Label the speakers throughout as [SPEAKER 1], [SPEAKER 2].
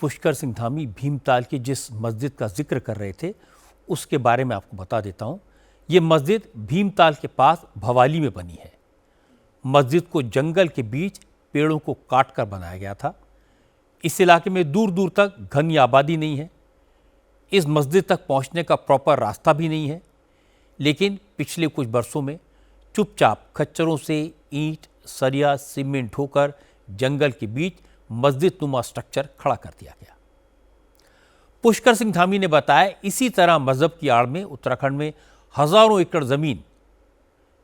[SPEAKER 1] पुष्कर सिंह धामी भीमताल की जिस मस्जिद का जिक्र कर रहे थे उसके बारे में आपको बता देता हूँ। ये मस्जिद भीमताल के पास भवाली में बनी है। मस्जिद को जंगल के बीच पेड़ों को काटकर बनाया गया था। इस इलाके में दूर दूर तक घनी आबादी नहीं है। इस मस्जिद तक पहुंचने का प्रॉपर रास्ता भी नहीं है। लेकिन पिछले कुछ वर्षों में चुपचाप खच्चरों से ईंट, सरिया, सीमेंट ढोकर जंगल के बीच मस्जिद नुमा स्ट्रक्चर खड़ा कर दिया गया। पुष्कर सिंह धामी ने बताया, इसी तरह मजहब की आड़ में उत्तराखंड में हजारों एकड़ जमीन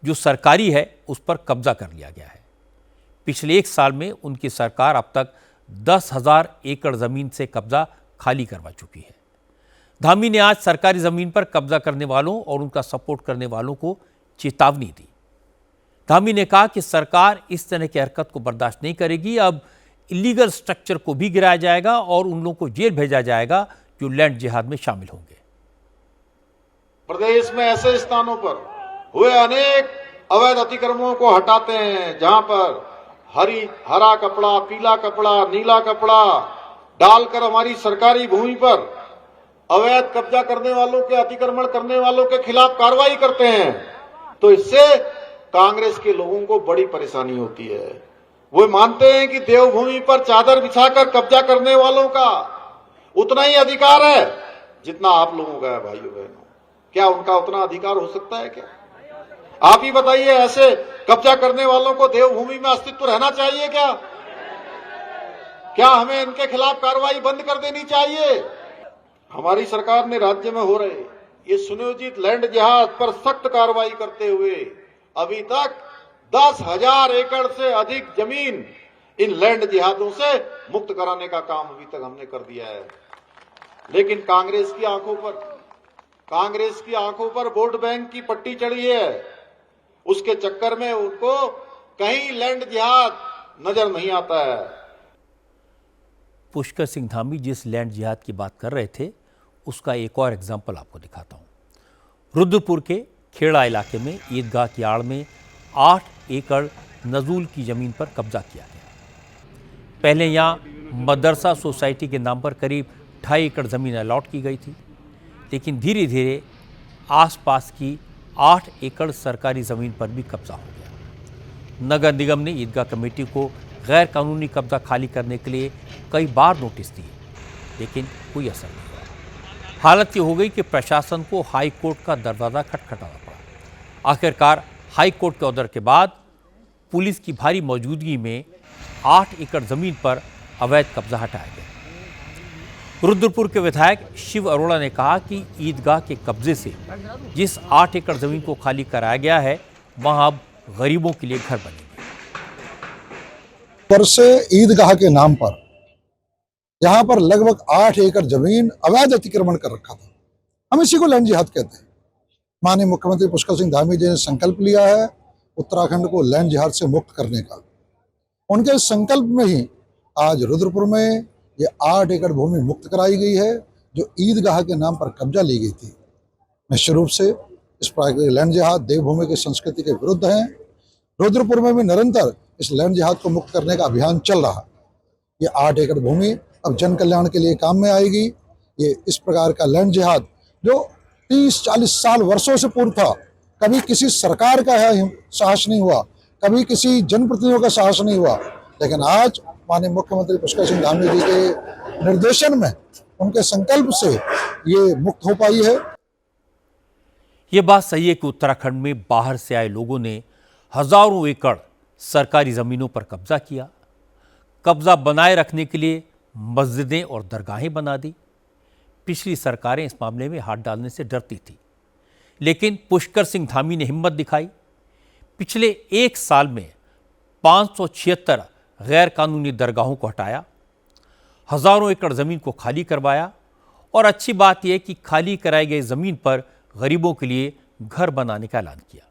[SPEAKER 1] जो सरकारी है उस पर कब्जा कर लिया गया है। पिछले एक साल में उनकी सरकार अब तक 10,000 एकड़ जमीन से कब्जा खाली करवा चुकी है। धामी ने आज सरकारी जमीन पर कब्जा करने वालों और उनका सपोर्ट करने वालों को चेतावनी दी। धामी ने कहा कि सरकार इस तरह की हरकत को बर्दाश्त नहीं करेगी। अब इलीगल स्ट्रक्चर को भी गिराया जाएगा और उन लोगों को जेल भेजा जाएगा जो लैंड जिहाद में शामिल होंगे।
[SPEAKER 2] प्रदेश में ऐसे स्थानों पर हुए अनेक अवैध अतिक्रमणों को हटाते हैं जहां पर हरा कपड़ा, पीला कपड़ा, नीला कपड़ा डालकर हमारी सरकारी भूमि पर अवैध कब्जा करने वालों के, अतिक्रमण करने वालों के खिलाफ कार्रवाई करते हैं। तो इससे कांग्रेस के लोगों को बड़ी परेशानी होती है। वो मानते हैं कि देवभूमि पर चादर बिछाकर कब्जा करने वालों का उतना ही अधिकार है जितना आप लोगों का है। भाइयों बहनों, क्या उनका उतना अधिकार हो सकता है क्या? आप ही बताइए, ऐसे कब्जा करने वालों को देवभूमि में अस्तित्व रहना चाहिए क्या? क्या हमें इनके खिलाफ कार्रवाई बंद कर देनी चाहिए? हमारी सरकार ने राज्य में हो रहे ये सुनियोजित लैंड जिहाद पर सख्त कार्रवाई करते हुए अभी तक 10,000 एकड़ से अधिक जमीन इन लैंड जिहादों से मुक्त कराने का काम अभी तक हमने कर दिया है। लेकिन कांग्रेस की आंखों पर वोट बैंक की पट्टी चढ़ी है। उसके चक्कर में उनको कहीं लैंड जिहाद नजर नहीं आता है।
[SPEAKER 1] पुष्कर सिंह धामी जिस लैंड जिहाद की बात कर रहे थे उसका एक और एग्जाम्पल आपको दिखाता हूँ। रुद्रपुर के खेड़ा इलाके में ईदगाह की आड़ में 8 एकड़ नजूल की जमीन पर कब्जा किया गया। पहले यहाँ मदरसा सोसाइटी के नाम पर करीब 2.5 एकड़ ज़मीन अलॉट की गई थी। लेकिन धीरे धीरे आसपास की 8 एकड़ सरकारी ज़मीन पर भी कब्जा हो गया। नगर निगम ने ईदगाह कमेटी को गैर कानूनी कब्जा खाली करने के लिए कई बार नोटिस दिए, लेकिन कोई असर नहीं हुआ। हालत ये हो गई कि प्रशासन को हाई कोर्ट का दरवाज़ा खटखटाना पड़ा। आखिरकार हाई कोर्ट के ऑर्डर के बाद पुलिस की भारी मौजूदगी में 8 एकड़ ज़मीन पर अवैध कब्जा हटाया गया। रुद्रपुर के विधायक शिव अरोड़ा ने कहा कि ईदगाह के कब्जे से जिस 8 एकड़ ज़मीन को खाली कराया गया है वहां अब गरीबों के लिए घर बनेंगे।
[SPEAKER 3] पर से ईदगाह के नाम पर यहाँ पर लगभग 8 एकड़ जमीन अवैध अतिक्रमण कर रखा था। हम इसी को लैंड जिहाद कहते हैं। माननीय मुख्यमंत्री पुष्कर सिंह धामी जी ने संकल्प लिया है उत्तराखंड को लैंड जिहाद से मुक्त करने का। उनके संकल्प में ही आज रुद्रपुर में ये 8 एकड़ भूमि मुक्त कराई गई है जो ईदगाह के नाम पर कब्जा ली गई थी। निश्चित रूप से इस प्रकार के लैंड जिहाद देवभूमि की संस्कृति के विरुद्ध हैं। रुद्रपुर में भी निरंतर इस लैंड जिहाद को मुक्त करने का अभियान चल रहा। ये 8 एकड़ भूमि अब जन कल्याण के लिए काम में आएगी। ये इस प्रकार का लैंड जिहाद जो 30-40 साल वर्षों से पूर्ण था, कभी किसी सरकार का साहस नहीं हुआ, कभी किसी जनप्रतिनिधियों का साहस नहीं हुआ, लेकिन आज माननीय मुख्यमंत्री पुष्कर सिंह धामी जी के निर्देशन में, उनके संकल्प से ये मुक्त हो पाई है।
[SPEAKER 1] ये बात सही है कि उत्तराखंड में बाहर से आए लोगों ने हजारों एकड़ सरकारी जमीनों पर कब्जा किया। कब्जा बनाए रखने के लिए मस्जिदें और दरगाहें बना दी। पिछली सरकारें इस मामले में हाथ डालने से डरती थी, लेकिन पुष्कर सिंह धामी ने हिम्मत दिखाई। पिछले एक साल में 576 गैर कानूनी दरगाहों को हटाया, हजारों एकड़ ज़मीन को खाली करवाया और अच्छी बात यह कि खाली कराई गई ज़मीन पर गरीबों के लिए घर बनाने का ऐलान किया।